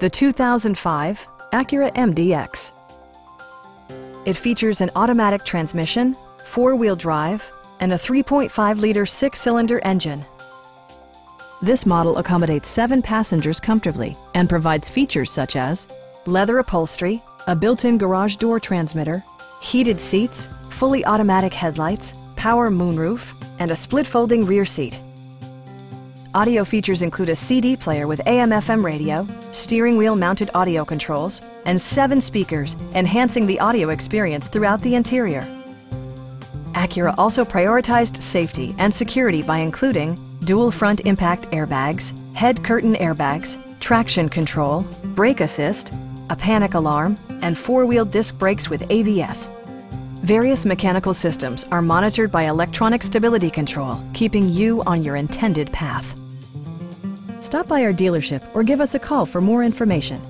the 2005 Acura MDX. It features an automatic transmission, four-wheel drive, and a 3.5-liter six-cylinder engine. This model accommodates 7 passengers comfortably and provides features such as leather upholstery, a built-in garage door transmitter, heated seats, fully automatic headlights, power moonroof, and a split-folding rear seat. Audio features include a CD player with AM/FM radio, steering wheel mounted audio controls, and 7 speakers, enhancing the audio experience throughout the interior. Acura also prioritized safety and security by including dual front impact airbags, head curtain airbags, traction control, brake assist, a panic alarm, and 4-wheel disc brakes with ABS. Various mechanical systems are monitored by electronic stability control, keeping you on your intended path. Stop by our dealership or give us a call for more information.